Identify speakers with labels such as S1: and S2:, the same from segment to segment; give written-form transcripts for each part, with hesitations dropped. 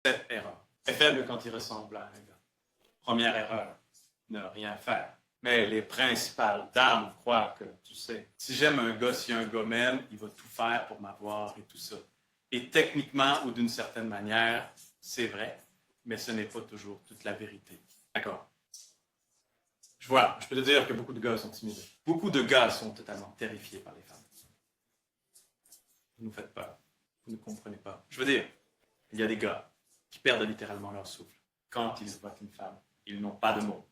S1: Cette erreur est faible quand il ressemble à un gars. Première erreur, ne rien faire. Mais les principales dames croient que, tu sais, si j'aime un gars, si un gars m'aime, il va tout faire pour m'avoir et tout ça. Et techniquement ou d'une certaine manière, c'est vrai, mais ce n'est pas toujours toute la vérité. D'accord? Je peux te dire que beaucoup de gars sont timides. Beaucoup de gars sont totalement terrifiés par les femmes. Vous nous faites peur. Vous ne comprenez pas. Je veux dire, il y a des gars qui perdent littéralement leur souffle. Quand ils voient une femme, ils n'ont pas de mots.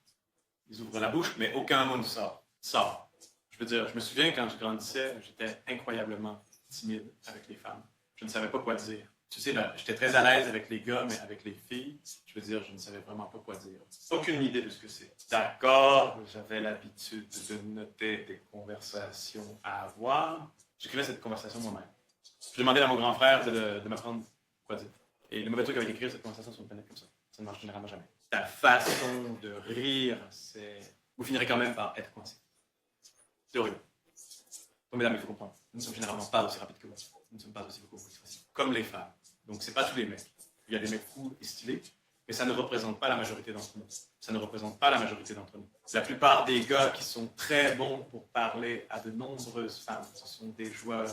S1: Ils ouvrent la bouche, mais aucun mot ne sort. Je veux dire, je me souviens quand je grandissais, j'étais incroyablement timide avec les femmes. Je ne savais pas quoi dire. Tu sais, là, j'étais très à l'aise avec les gars, mais avec les filles, je veux dire, je ne savais vraiment pas quoi dire. Aucune idée de ce que c'est. D'accord, j'avais l'habitude de noter des conversations à avoir. J'écrivais cette conversation moi-même. J'ai demandé à mon grand frère de m'apprendre quoi dire. Et le mauvais truc avec écrire cette conversation sur une planète comme ça ne marche généralement jamais. Ta façon de rire, c'est... Vous finirez quand même par être coincé. C'est horrible. Bon, mesdames, il faut comprendre. Nous ne sommes généralement pas aussi rapides que vous. Nous ne sommes pas aussi beaucoup expressifs. Comme les femmes. Donc, c'est pas tous les mecs. Il y a des mecs cool et stylés, mais ça ne représente pas la majorité d'entre nous. Ça ne représente pas la majorité d'entre nous. La plupart des gars qui sont très bons pour parler à de nombreuses femmes, ce sont des joueurs.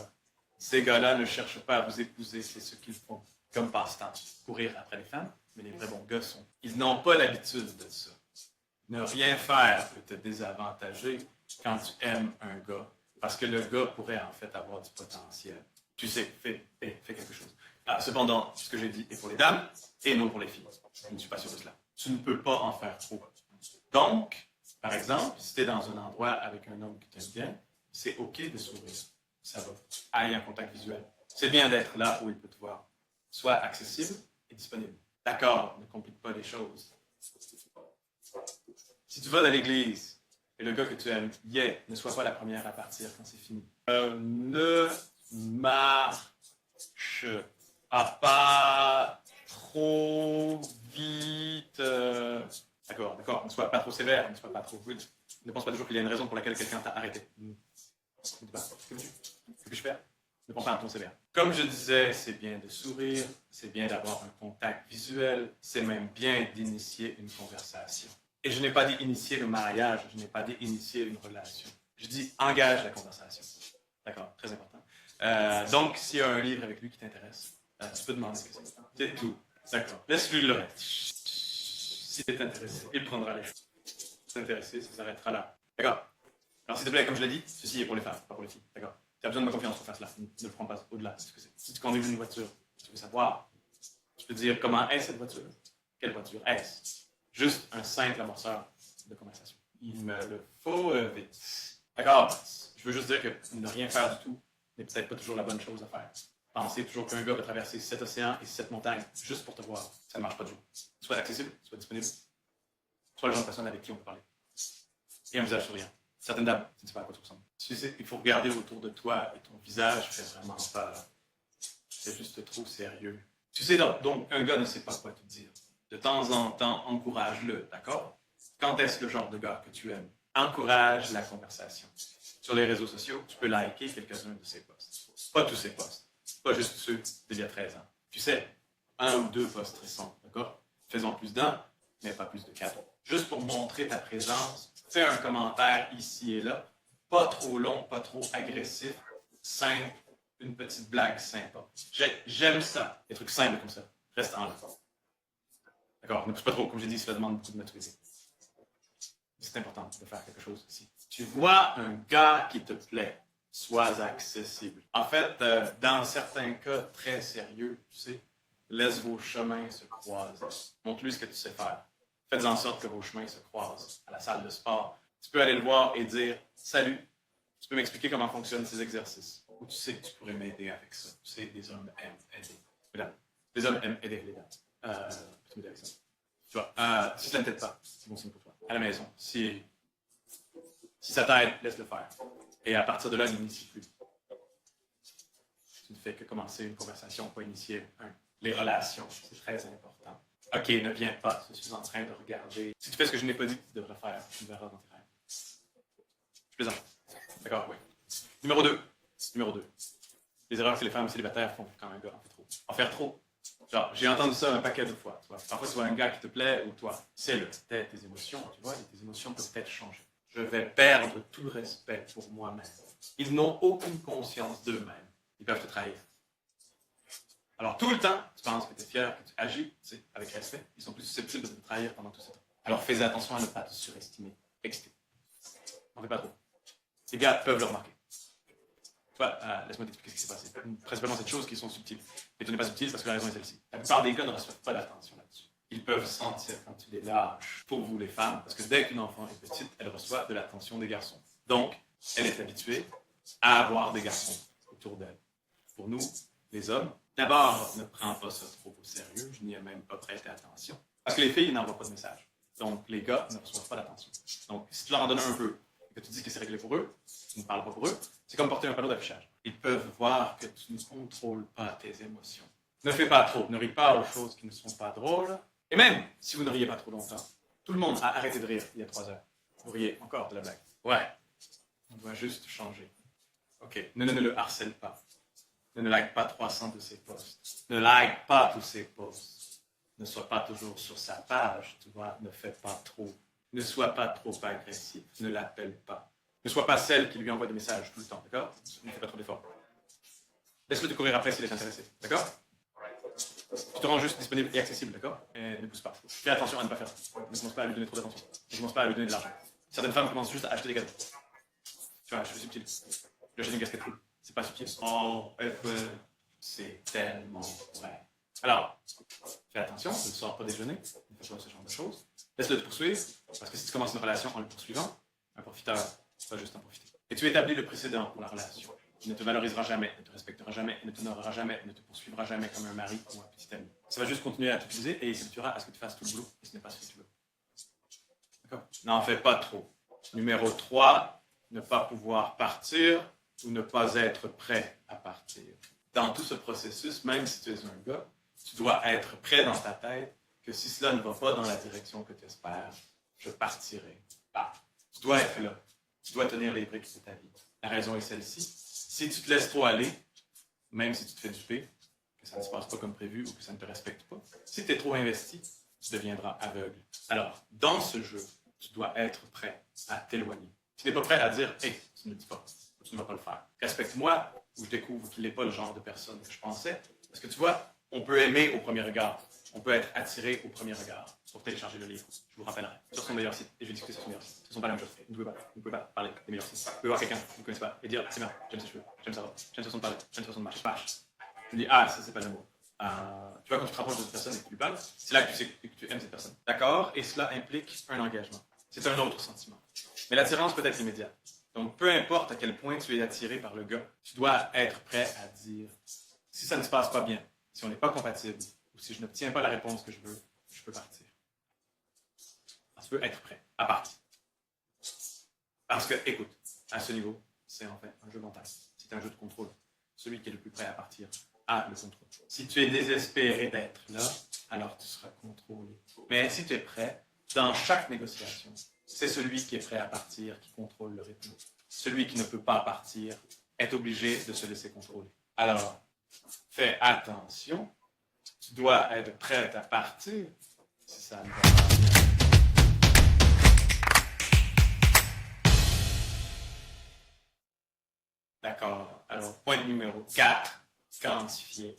S1: Ces gars-là ne cherchent pas à vous épouser, c'est ce qu'ils font comme passe-temps. Courir après les femmes, mais les vrais bons gars sont. Ils n'ont pas l'habitude de ça. Ne rien faire peut te désavantager quand tu aimes un gars, parce que le gars pourrait en fait avoir du potentiel. Tu sais, fais quelque chose. Cependant, ce que j'ai dit est pour les dames et non pour les filles. Je ne suis pas sûr de cela. Tu ne peux pas en faire trop. Donc, par exemple, si tu es dans un endroit avec un homme qui t'aime bien, c'est OK de sourire. Ça va. Aille un contact visuel. C'est bien d'être là où il peut te voir. Sois accessible et disponible. D'accord, ne complique pas les choses. Si tu vas dans l'église et le gars que tu aimes y est, ne sois pas la première à partir quand c'est fini. Ne marche pas trop vite. D'accord, ne sois pas trop sévère, ne sois pas trop rude. Ne pense pas toujours qu'il y a une raison pour laquelle quelqu'un t'a arrêté. Que puis-je faire? Ne prends pas un ton sévère. Comme je disais, c'est bien de sourire, c'est bien d'avoir un contact visuel, c'est même bien d'initier une conversation. Et je n'ai pas dit initier le mariage, je n'ai pas dit initier une relation. Je dis engage la conversation. D'accord, très important. Donc, s'il y a un livre avec lui qui t'intéresse, tu peux demander ce que c'est. C'est tout. D'accord. Laisse-lui le reste. Si tu es intéressé, il prendra les choses. Si tu es intéressé, ça s'arrêtera là. D'accord. Alors, s'il te plaît, comme je l'ai dit, ceci est pour les femmes, pas pour les filles. D'accord. Tu as besoin de ma confiance pour faire cela. Ne le prends pas au-delà. Si tu conduis une voiture, tu veux savoir, tu peux dire comment est cette voiture. Quelle voiture est-ce? Juste un simple amorceur de conversation. Il me le faut vite. D'accord. Je veux juste dire que ne rien faire du tout n'est peut-être pas toujours la bonne chose à faire. Penser toujours qu'un gars va traverser 7 océans et 7 montagnes juste pour te voir, ça ne marche pas du tout. Sois accessible, sois disponible. Sois le genre de personne avec qui on peut parler. Et un visage souriant. Certaines dames, tu ne sais pas à quoi tu ressembles. Tu sais, il faut regarder autour de toi et ton visage fait vraiment peur. C'est juste trop sérieux. Tu sais, donc, un gars ne sait pas quoi te dire. De temps en temps, encourage-le, d'accord? Quand est-ce le genre de gars que tu aimes? Encourage la conversation. Sur les réseaux sociaux, tu peux liker quelques-uns de ses posts. Pas tous ses posts. Pas juste ceux d'il y a 13 ans. Tu sais, 1 ou 2 posts récents, d'accord? Faisons plus d'un, mais pas plus de 4. Juste pour montrer ta présence, fais un commentaire ici et là. Pas trop long, pas trop agressif. Simple, une petite blague sympa. J'aime ça, des trucs simples comme ça. Reste en là. D'accord, ne pousse pas trop, comme j'ai dit, cela demande beaucoup de maturité. C'est important de faire quelque chose ici. Tu vois un gars qui te plaît, sois accessible. En fait, dans certains cas très sérieux, tu sais, laisse vos chemins se croiser. Montre-lui ce que tu sais faire. Faites en sorte que vos chemins se croisent à la salle de sport. Tu peux aller le voir et dire « Salut, tu peux m'expliquer comment fonctionnent ces exercices? » Ou tu sais que tu pourrais m'aider avec ça. Tu sais, les hommes aiment aider. Mesdames, les hommes aiment aider les dames. Tu peux m'aider avec ça. Tu vois, si ça ne t'aide pas, c'est bon signe pour toi. À la maison, si ça t'aide, laisse-le faire. Et à partir de là, n'initie plus. Tu ne fais que commencer une conversation, pas initier les relations. C'est très important. OK, ne viens pas. Je suis en train de regarder. Si tu fais ce que je n'ai pas dit que tu devrais faire, tu me verras dans tes rêves. Je plaisante. D'accord, oui. Numéro 2. Les erreurs que les femmes célibataires font quand un gars en fait trop. En faire trop, Genre, j'ai entendu ça un paquet de fois. Tu vois. Parfois, tu vois un gars qui te plaît ou toi, c'est tes émotions, tu vois, et tes émotions peuvent être changées. Je vais perdre tout respect pour moi-même. Ils n'ont aucune conscience d'eux-mêmes. Ils peuvent te trahir. Alors, tout le temps, tu penses que tu es fier, que tu agis avec respect. Ils sont plus susceptibles de te trahir pendant tout ce temps. Alors, fais attention à ne pas te surestimer. Excité. N'en fais pas trop. Les gars peuvent le remarquer. Tu vois, laisse-moi t'expliquer ce qui s'est passé. Principalement, c'est des choses qui sont subtiles. Mais tu n'es pas subtil parce que la raison est celle-ci. La plupart des gars ne reçoivent pas d'attention là-dessus. Ils peuvent sentir quand tu les lâches pour vous, les femmes, parce que dès qu'une enfant est petite, elle reçoit de l'attention des garçons. Donc, elle est habituée à avoir des garçons autour d'elle. Pour nous, les hommes, d'abord, ne prends pas ça trop au sérieux, je n'y ai même pas prêté attention. Parce que les filles n'envoient pas de message. Donc, les gars ne reçoivent pas d'attention. Donc, si tu leur en donnes un peu, et que tu dis que c'est réglé pour eux, tu ne parles pas pour eux, c'est comme porter un panneau d'affichage. Ils peuvent voir que tu ne contrôles pas tes émotions. Ne fais pas trop, ne ris pas aux choses qui ne sont pas drôles. Et même si vous ne riez pas trop longtemps, tout le monde a arrêté de rire il y a 3 heures. Vous riez encore de la blague. Ouais, on doit juste changer. Ok, ne le harcèle pas. Ne like pas 300 de ses posts. Ne like pas tous ses posts. Ne sois pas toujours sur sa page, tu vois, ne fais pas trop. Ne sois pas trop agressif, ne l'appelle pas. Ne sois pas celle qui lui envoie des messages tout le temps, d'accord? Ne fais pas trop d'efforts. Laisse-le te courir après s'il est intéressé, d'accord? Tu te rends juste disponible et accessible, d'accord? Et ne pousse pas. Fais attention à ne pas faire ça. Ne commence pas à lui donner trop d'attention. Ne commence pas à lui donner de l'argent. Certaines femmes commencent juste à acheter des cadeaux. Tu vois, je suis subtil. Je achète une casquette cool. C'est pas subtil. Oh, c'est tellement vrai. Alors, fais attention, ne sors pas déjeuner, ne fais pas ce genre de choses. Laisse-le te poursuivre, parce que si tu commences une relation en le poursuivant, un profiteur va juste en profiter. Et tu établis le précédent pour la relation. Il ne te valorisera jamais, ne te respectera jamais, ne t'honorera jamais, ne te poursuivra jamais comme un mari ou un petit ami. Ça va juste continuer à t'utiliser et il s'habituera à ce que tu fasses tout le boulot, et ce n'est pas ce que tu veux. D'accord? N'en fais pas trop. Numéro 3, ne pas pouvoir partir ou ne pas être prêt à partir. Dans tout ce processus, même si tu es un gars, tu dois être prêt dans ta tête que si cela ne va pas dans la direction que tu espères, je partirai. Bah, tu dois être là. Tu dois tenir les briques de ta vie. La raison est celle-ci. Si tu te laisses trop aller, même si tu te fais duper, que ça ne se passe pas comme prévu ou que ça ne te respecte pas, si tu es trop investi, tu deviendras aveugle. Alors, dans ce jeu, tu dois être prêt à t'éloigner. Tu n'es pas prêt à dire « Hey, tu ne le dis pas, tu ne vas pas le faire. Respecte-moi » ou je découvre qu'il n'est pas le genre de personne que je pensais. Parce que tu vois, on peut aimer au premier regard. On peut être attiré au premier regard. Pour télécharger le livre, je vous rappellerai, sur son meilleur site. Et je vais discuter sur son meilleur site. Ce ne sont pas la même chose. Vous ne pouvez pas parler des meilleurs sites. Vous pouvez voir quelqu'un que vous ne connaissez pas et dire, c'est bien, j'aime ses cheveux, j'aime sa robe, j'aime sa façon de parler, j'aime sa façon de marcher. Tu dis, ah, ça c'est pas l'amour. Tu vois, quand tu te rapproches de cette personne et que tu lui parles, c'est là que tu sais que tu aimes cette personne. D'accord? Et cela implique un engagement. C'est un autre sentiment. Mais l'attirance peut être immédiate. Donc, peu importe à quel point tu es attiré par le gars, tu dois être prêt à dire, si ça ne se passe pas bien, si on n'est pas compatible, ou si je n'obtiens pas la réponse que je veux, je peux partir. Tu peux être prêt à partir. Parce que, écoute, à ce niveau, c'est en fait un jeu mental. C'est un jeu de contrôle. Celui qui est le plus prêt à partir a le contrôle. Si tu es désespéré d'être là, alors tu seras contrôlé. Mais si tu es prêt, dans chaque négociation, c'est celui qui est prêt à partir qui contrôle le rythme. Celui qui ne peut pas partir est obligé de se laisser contrôler. Alors, fais attention. Tu dois être prêt à partir si ça ne va pas bien. D'accord. Alors, point numéro 4, quantifier.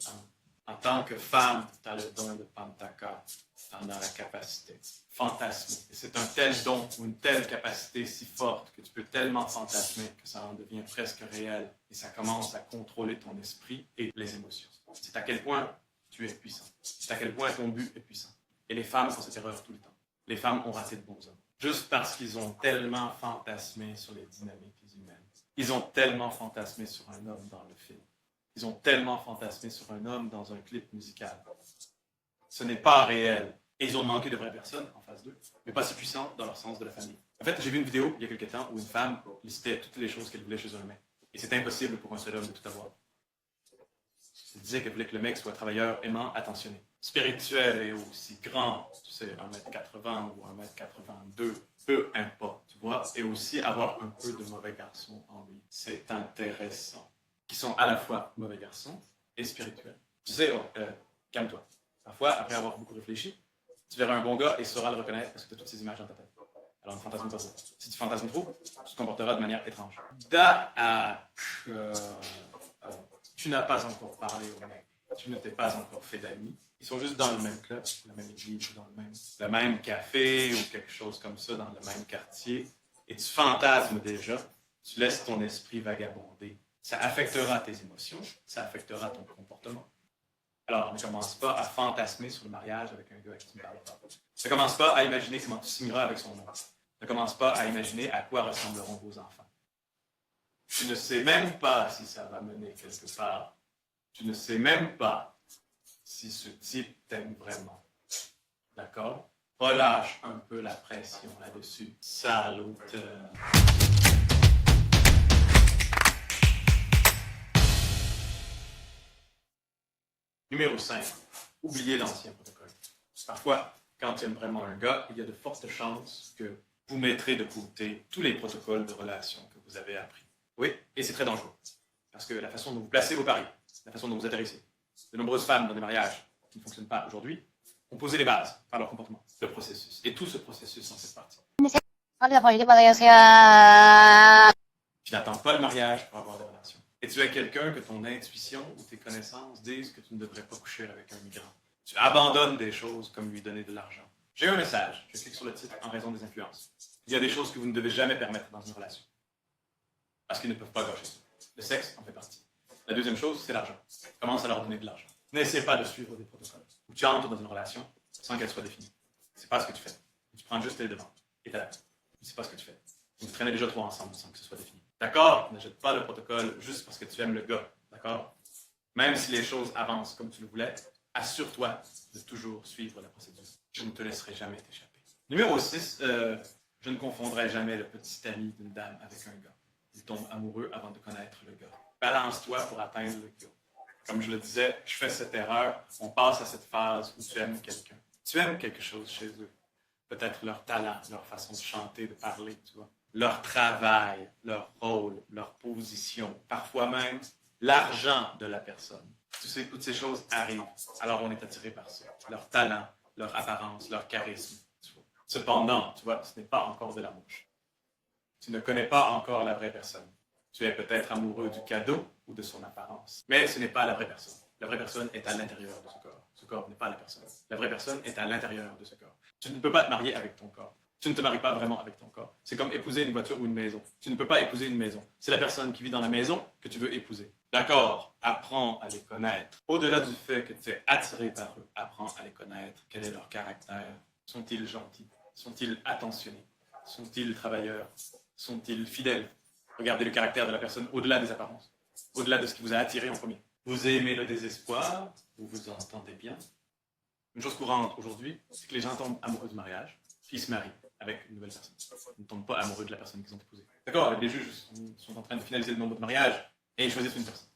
S1: En tant que femme, tu as le don de Pantaka. Tu en as la capacité. Fantasmer. Et c'est un tel don ou une telle capacité si forte que tu peux tellement fantasmer que ça en devient presque réel et ça commence à contrôler ton esprit et les émotions. C'est à quel point tu es puissant. C'est à quel point ton but est puissant. Et les femmes font cette erreur tout le temps. Les femmes ont raté de bons hommes. Juste parce qu'ils ont tellement fantasmé sur les dynamiques humaines. Ils ont tellement fantasmé sur un homme dans le film. Ils ont tellement fantasmé sur un homme dans un clip musical. Ce n'est pas réel. Et ils ont manqué de vraies personnes en face d'eux, mais pas si puissants dans leur sens de la famille. En fait, j'ai vu une vidéo il y a quelques temps où une femme listait toutes les choses qu'elle voulait chez un mec. Et c'est impossible pour un seul homme de tout avoir. Elle disait qu'elle voulait que le mec soit travailleur, aimant, attentionné. Spirituel et aussi grand, tu sais, 1m80 ou 1m82, peu importe, tu vois, et aussi avoir un peu de mauvais garçon en lui. C'est intéressant. Qui sont à la fois mauvais garçons et spirituels. Tu sais, calme-toi. Parfois, après avoir beaucoup réfléchi, tu verras un bon gars et sauras le reconnaître parce que tu as toutes ces images dans ta tête. Alors, ne fantasme pas ça. Si tu fantasmes trop, tu te comporteras de manière étrange. Tu n'as pas encore parlé aux mecs. Tu ne t'es pas encore fait d'amis. Ils sont juste dans le même club, la même église, dans le même café ou quelque chose comme ça, dans le même quartier. Et tu fantasmes déjà. Tu laisses ton esprit vagabonder. Ça affectera tes émotions, ça affectera ton comportement. Alors, ne commence pas à fantasmer sur le mariage avec un gars à qui tu ne parles pas. Ne commence pas à imaginer comment tu signeras avec son nom. Ne commence pas à imaginer à quoi ressembleront vos enfants. Tu ne sais même pas si ça va mener quelque part. Tu ne sais même pas si ce type t'aime vraiment. D'accord? Relâche un peu la pression là-dessus. Saluteur. Numéro 5. Oubliez l'ancien protocole. Parfois, quand tu aimes vraiment un gars, il y a de fortes chances que vous mettrez de côté tous les protocoles de relation que vous avez appris. Oui, et c'est très dangereux. Parce que la façon dont vous placez vos paris, la façon dont vous atterrissez, de nombreuses femmes dans des mariages qui ne fonctionnent pas aujourd'hui, ont posé les bases par leur comportement, le processus. Et tout ce processus en fait partie. Tu n'attends pas le mariage pour avoir des relations. Et tu es quelqu'un que ton intuition ou tes connaissances disent que tu ne devrais pas coucher avec un migrant. Tu abandonnes des choses comme lui donner de l'argent. J'ai un message, je clique sur le titre en raison des influences. Il y a des choses que vous ne devez jamais permettre dans une relation. Parce qu'ils ne peuvent pas gâcher ça. Le sexe en fait partie. La deuxième chose, c'est l'argent. Commence à leur donner de l'argent. N'essaie pas de suivre des protocoles. Ou tu entres dans une relation sans qu'elle soit définie. C'est pas ce que tu fais. Tu prends juste les devants. Et t'as la Tu ne sais pas ce que tu fais. Vous traînez déjà trop ensemble sans que ce soit défini. D'accord? Ne jette pas le protocole juste parce que tu aimes le gars. D'accord? Même si les choses avancent comme tu le voulais, assure-toi de toujours suivre la procédure. Je ne te laisserai jamais t'échapper. Numéro 6, je ne confondrai jamais le petit ami d'une dame avec un gars. Il tombe amoureux avant de connaître le gars. Balance-toi pour atteindre le gars. Comme je le disais, je fais cette erreur, on passe à cette phase où tu aimes quelqu'un. Tu aimes quelque chose chez eux. Peut-être leur talent, leur façon de chanter, de parler, tu vois. Leur travail, leur rôle, leur position, parfois même l'argent de la personne. Tu sais, toutes ces choses arrivent. Alors on est attiré par ça. Leur talent, leur apparence, leur charisme. Tu vois. Cependant, tu vois, ce n'est pas encore de l'amour. Tu ne connais pas encore la vraie personne. Tu es peut-être amoureux du cadeau ou de son apparence. Mais ce n'est pas la vraie personne. La vraie personne est à l'intérieur de ce corps. Ce corps n'est pas la personne. La vraie personne est à l'intérieur de ce corps. Tu ne peux pas te marier avec ton corps. Tu ne te maries pas vraiment avec ton corps. C'est comme épouser une voiture ou une maison. Tu ne peux pas épouser une maison. C'est la personne qui vit dans la maison que tu veux épouser. D'accord, apprends à les connaître. Au-delà du fait que tu es attiré par eux, apprends à les connaître. Quel est leur caractère? Sont-ils gentils? Sont-ils attentionnés? Sont-ils travailleurs? Sont-ils fidèles? Regardez le caractère de la personne au-delà des apparences, au-delà de ce qui vous a attiré en premier. Vous aimez le désespoir, vous vous entendez bien. Une chose courante aujourd'hui, c'est que les gens tombent amoureux du mariage, puis ils se marient avec une nouvelle personne. Ils ne tombent pas amoureux de la personne qu'ils ont épousée. D'accord, les juges sont en train de finaliser le nombre de mariage et ils choisissent une personne.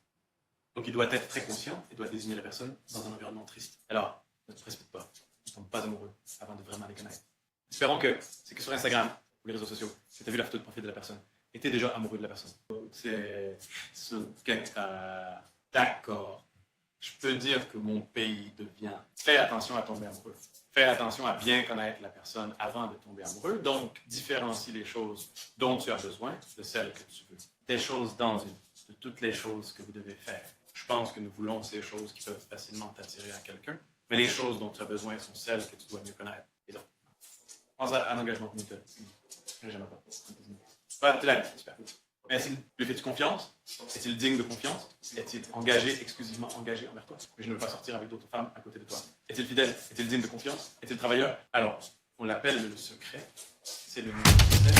S1: Donc il doit être très conscient et doit désigner la personne dans un environnement triste. Alors, ne te précipite pas, ne tombe pas amoureux avant de vraiment les connaître. Espérons que c'est que sur Instagram ou les réseaux sociaux, que tu as vu la photo de profil de la personne et tu es déjà amoureux de la personne. C'est d'accord. Je peux dire que mon pays devient. Fais attention à tomber amoureux. Fais attention à bien connaître la personne avant de tomber amoureux. Donc, différencie les choses dont tu as besoin de celles que tu veux. Des choses dans une, de toutes les choses que vous devez faire. Je pense que nous voulons ces choses qui peuvent facilement t'attirer à quelqu'un, mais les choses dont tu as besoin sont celles que tu dois mieux connaître. Et donc, pense à un engagement mutuel. J'aime pas. Tu l'as dit, super. Mais lui fais-tu confiance? Est-il digne de confiance? Est-il engagé, exclusivement engagé envers toi? Mais je ne veux pas sortir avec d'autres femmes à côté de toi. Est-il fidèle? Est-il digne de confiance? Est-il travailleur? Alors, on l'appelle le secret. C'est le mystère.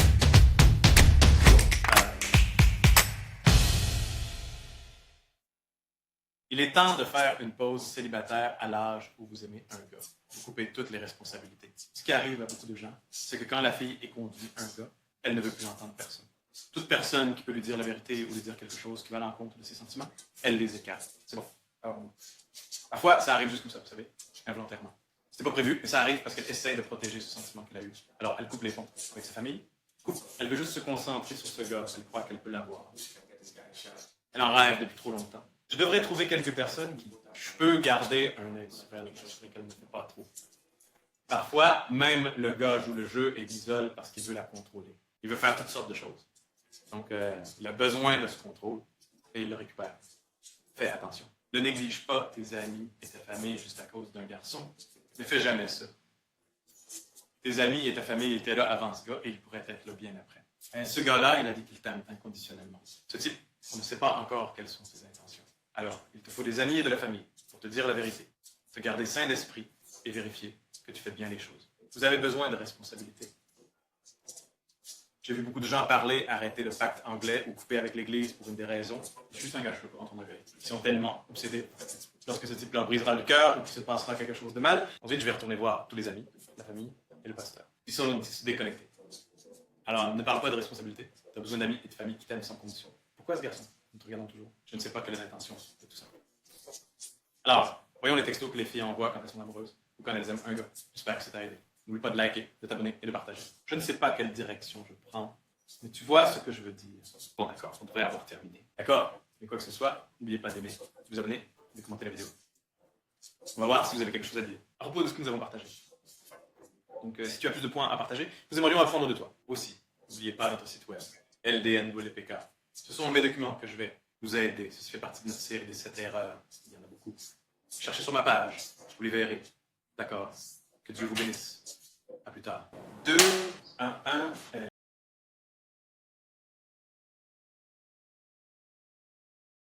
S1: Il est temps de faire une pause célibataire à l'âge où vous aimez un gars. Vous coupez toutes les responsabilités. Ce qui arrive à beaucoup de gens, c'est que quand la fille est conduite un gars, elle ne veut plus entendre personne. Toute personne qui peut lui dire la vérité ou lui dire quelque chose qui va à l'encontre de ses sentiments, elle les écarte. C'est bon. Alors, parfois, ça arrive juste comme ça, vous savez, involontairement. C'était pas prévu, mais ça arrive parce qu'elle essaie de protéger ce sentiment qu'elle a eu. Alors, elle coupe les ponts avec sa famille. Elle veut juste se concentrer sur ce gars. Elle croit qu'elle peut l'avoir. Elle en rêve depuis trop longtemps. Je devrais trouver quelques personnes qui... Je peux garder un œil sur elles, sur lesquelles je ne fais pas trop. Parfois, même le gars joue le jeu et l'isole parce qu'il veut la contrôler. Il veut faire toutes sortes de choses. Donc, il a besoin de ce contrôle et il le récupère. Fais attention. Ne néglige pas tes amis et ta famille juste à cause d'un garçon. Ne fais jamais ça. Tes amis et ta famille étaient là avant ce gars et ils pourraient être là bien après. Ce gars-là, il a dit qu'il t'aime inconditionnellement. Ce type, on ne sait pas encore quelles sont ses intentions. Alors, il te faut des amis et de la famille pour te dire la vérité, te garder sain d'esprit et vérifier que tu fais bien les choses. Vous avez besoin de responsabilité. J'ai vu beaucoup de gens parler, arrêter le pacte anglais ou couper avec l'Église pour une des raisons. Je suis juste un gars, je peux pas entendre la vérité. Ils sont tellement obsédés. Lorsque ce type leur brisera le cœur ou qu'il se passera quelque chose de mal, ensuite je vais retourner voir tous les amis, la famille et le pasteur. Ils sont déconnectés. Alors, ne parle pas de responsabilité. Tu as besoin d'amis et de famille qui t'aiment sans condition. Pourquoi ce garçon? Nous te regardons toujours. Je ne sais pas quelle est l'intention de tout ça. Alors, voyons les textos que les filles envoient quand elles sont amoureuses ou quand elles aiment un gars. J'espère que ça t'a aidé. N'oublie pas de liker, de t'abonner et de partager. Je ne sais pas quelle direction je prends, mais tu vois ce que je veux dire. Bon, d'accord, on devrait avoir terminé. D'accord? Mais quoi que ce soit, n'oubliez pas d'aimer, de vous abonner et de commenter la vidéo. On va voir si vous avez quelque chose à dire à propos de ce que nous avons partagé. Donc, si tu as plus de points à partager, nous aimerions apprendre de toi aussi. N'oubliez pas notre site web, LDNWPK. Ce sont mes documents que je vais vous aider. Ceci fait partie de notre série des 7 erreurs. Il y en a beaucoup. Cherchez sur ma page, vous les verrez. D'accord? Que Dieu vous bénisse. À plus tard. 2, 1, 1.